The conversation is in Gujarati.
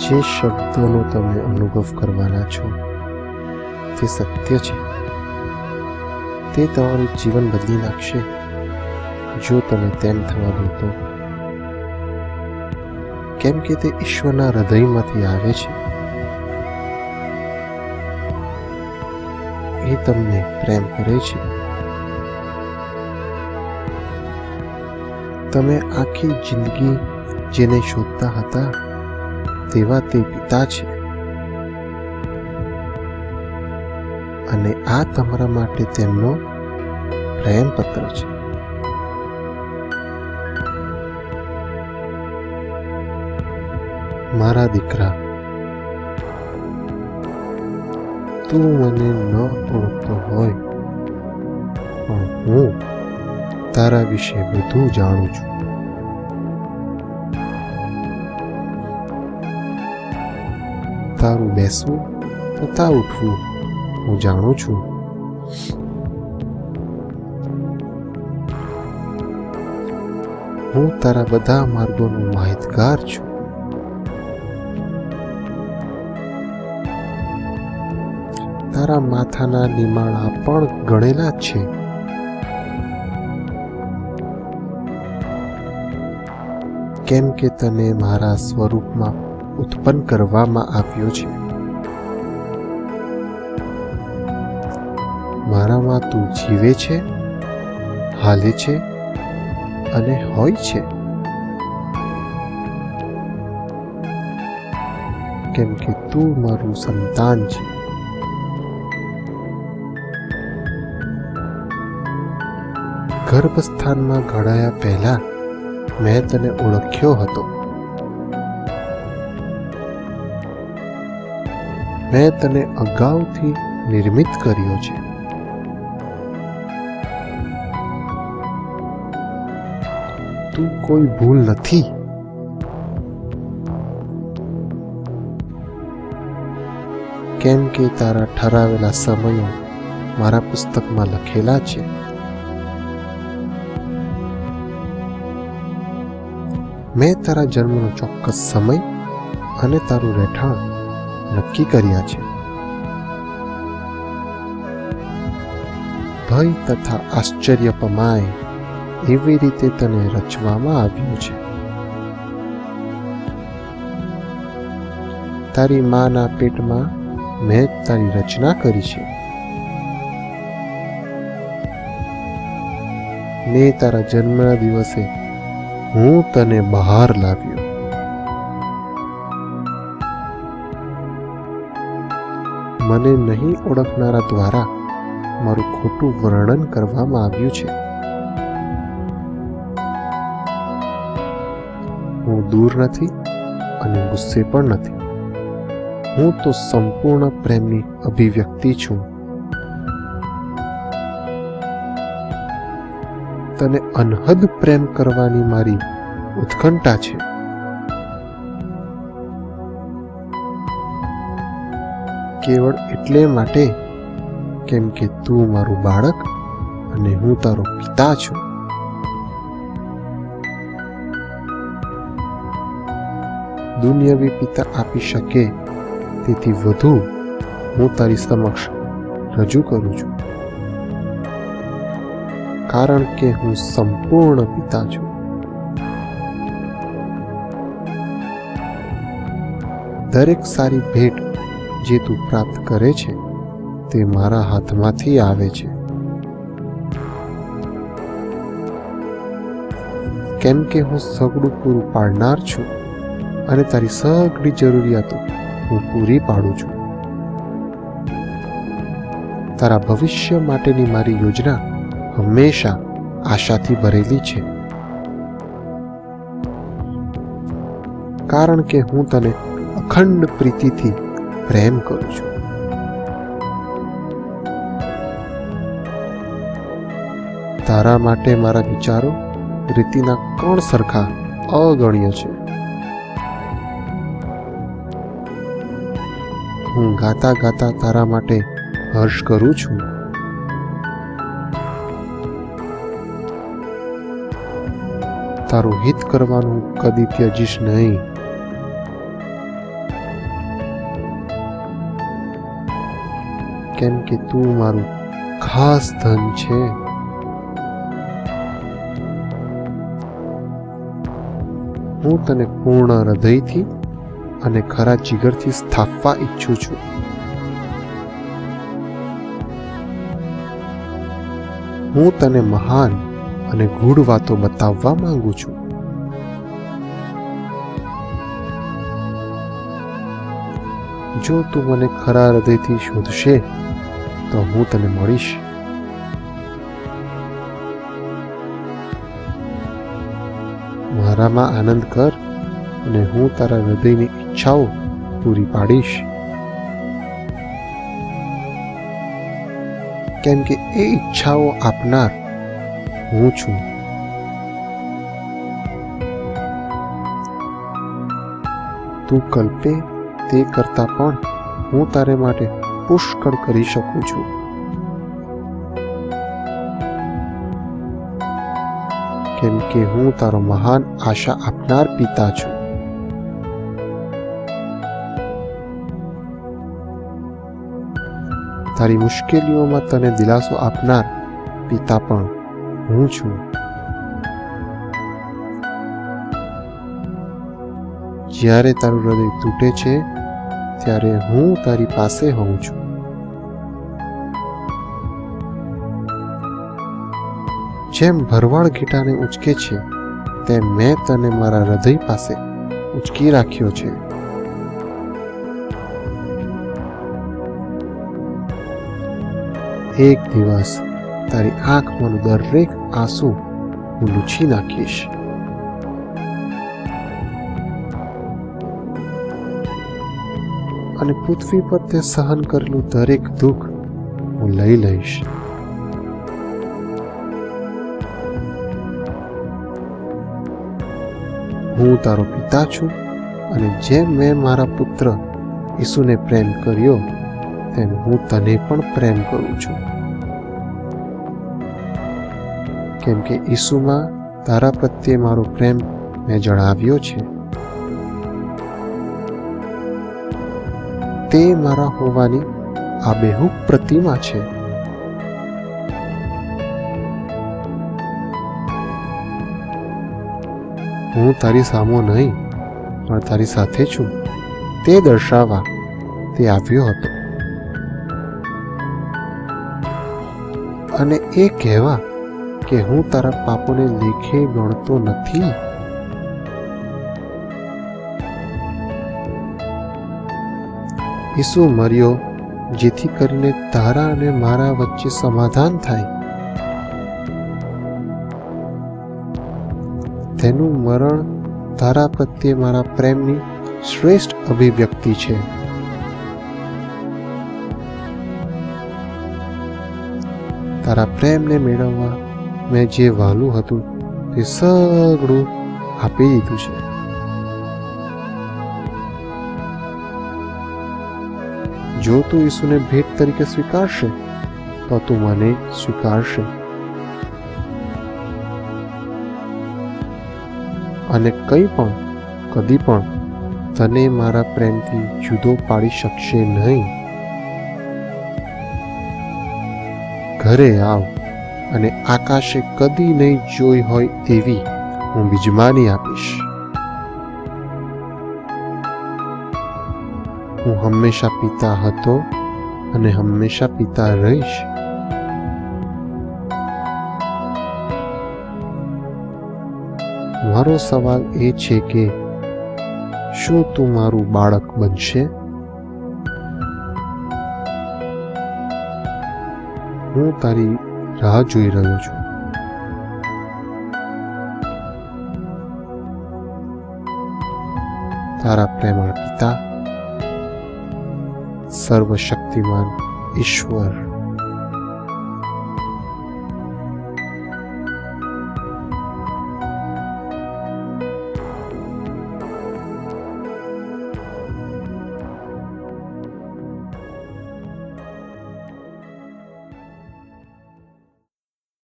જે શબ્દોનો તમે અનુભવ કરવાના છો તે સત્ય છે. તે તમારું જીવન બદલી નાખશે જો તમે તેમ થવા દો તો. કેમ કે તે ઈશ્વરના હૃદયમાંથી આવે છે. એ તમને પ્રેમ કરે છે. તમે આખી જિંદગી જેને શોધતા હતા તેવા તે પિતા છે. અને આ તમારા માટે તેમનો પ્રેમ પત્ર છે. મારા દીકરા, તું મને ન ઓળખતો હોય પણ હું તારા વિશે બધું જાણું છું. તારું બેસવું તથા ઉઠવું હું જાણું છું. હું તારા બધા માર્ગોનો માહિતગાર છું. તારા માથાના નિમાણા પણ ગણેલા જ છે. કેમ કે તને મારા સ્વરૂપમાં ઉત્પન્ન કરવામાં આવ્યો છે. મારામાં તું જીવે છે, હાલે છે અને હોય છે. કેમ કે તું મારું સંતાન છે. ગર્ભસ્થાનમાં ઘડાયા પહેલા મેં તને ઓળખ્યો હતો. મેં તને અગાઉથી નિર્મિત કર્યો છે. તું કોઈ ભૂલ નથી. કેમ કે તારા ઠરાવેલા સમયો મારા પુસ્તકમાં લખેલા છે. મેં તારા જન્મનો ચોક્કસ સમય અને તારું રહેઠાણ નક્કી કર્યા છે. ભય તથા આશ્ચર્ય પમાય એવી રીતે તને રચવામાં આવ્યું છે. તારી માના પેટમાં મેં તારી રચના કરી છે. ને તારા જન્મના દિવસે હું તને બહાર લાવ્યો. મને નહીં ઓળખનારા દ્વારા મારું ખોટું વર્ણન કરવામાં આવ્યું છે. હું દૂર નથી અને ગુસ્સે પણ નથી. હું તો સંપૂર્ણ પ્રેમની અભિવ્યક્તિ છું. તને અનહદ પ્રેમ કરવાની મારી ઉત્કંઠા છે. કેવળ એટલે માટે કેમ કે તું મારું બાળક અને હું તારો પિતા છું. દુનિયાવી પિતા આપી શકે તેથી વધુ હું તારી સમક્ષ રજૂ કરું છું. કારણ કે હું સંપૂર્ણ પિતા છું. દરેક સારી ભેટ જે તું પ્રાપ્ત કરે છે તે મારા હાથમાંથી આવે છે. કેમ કે હું સગડું પૂરું પાડનાર છું અને તારી સગળી જરૂરિયાતો હું પૂરી પાડું છું. તારા ભવિષ્ય માટેની મારી યોજના હંમેશા આશાથી ભરેલી છે. કારણ કે હું તને અખંડ પ્રીતિથી પ્રેમ કરું છું. તારા માટે મારા વિચારો રીતિના કણ સરખા અગણ્ય છે. હું ગાતા ગાતા તારા માટે હર્ષ કરું છું. તારું હિત કરવાનું કદી ત્યજીશ નહીં. કેમ કે તું મારું ખાસ ધન છે. હું તને પૂર્ણ હૃદયથી અને ખરા જીગરથી સ્થાપવા ઈચ્છું છું. હું તને મહાન અને ગૂઢ વાતો બતાવવા માંગુ છું. જો તું મને ખરા હૃદયથી શોધશે તો હું તને મળીશ. મારામાં આનંદ કર અને હું તારા હૃદયની ઈચ્છાઓ પૂરી પાડીશ. કેમ કે એ ઈચ્છાઓ આપનાર હું છું. તું કલ્પે તે કરતાં પણ હું તારે માટે પુષ્કળ કરી શકું છું. કેમ કે હું તારો મહાન આશા આપનાર પિતા છું. તારી મુશ્કેલીઓમાં તને દિલાસો આપનાર પિતા પણ હું છું. જ્યારે તારું હૃદય તૂટે છે ત્યારે હું તારી પાસે હોઉં છું. જેમ ભરવાડ ઘેટાને ઉંચકે છે તેમ મેં તને મારા હૃદય પાસે ઉંચકી રાખ્યો છે. એક દિવસ તારી આંખમાંનું દરેક આંસુ હું લૂછી નાખીશ. અને પૃથ્વી પર તે સહન કરેલું દરેક દુઃખ હું લઈ લઈશ. હું તારો પિતા છું અને જેમ મેં મારા પુત્ર ઈસુને પ્રેમ કર્યો તેમ હું તને પણ પ્રેમ કરું છું. કેમ કે ઈસુમાં તારા પ્રત્યે મારો પ્રેમ મેં જણાવ્યો છે. તે મારા હોવાની આબેહૂબ પ્રતિમા છે. હું તારી સામો નહીં પણ તારી સાથે છું તે દર્શાવવા તે આવ્યો હતો. અને એ કહેવા કે હું તારા પાપોને લેખે ગણતો નથી. ઈસુ મર્યો જેથી કરીને તારા અને મારા વચ્ચે સમાધાન થાય. તેનું મરણ તારા પ્રત્યે મારા પ્રેમની શ્રેષ્ઠ અભિવ્યક્તિ છે. તારા પ્રેમને મેળવવા મેં જે વહાલું હતું તે સગળું આપી દીધું છે. જો તું ઈસુને ભેટ તરીકે સ્વીકારશે તો તું મને સ્વીકારશે. અને કંઈ પણ કદી પણ તને મારા પ્રેમથી જુદો પાડી શકશે નહીં. ઘરે આવ અને આકાશે કદી નહીં જોઈ હોય તેવી હું બિજમાની આપીશ. હું હંમેશા પિતા હતો અને હંમેશા પિતા રહીશ. મારો સવાલ એ છે કે શું તું મારું બાળક બનશે? હું તારી રાહ જોઈ રહ્યો છું. તારા પ્રેમાળ પિતા, સર્વશક્તિમાન ઈશ્વર.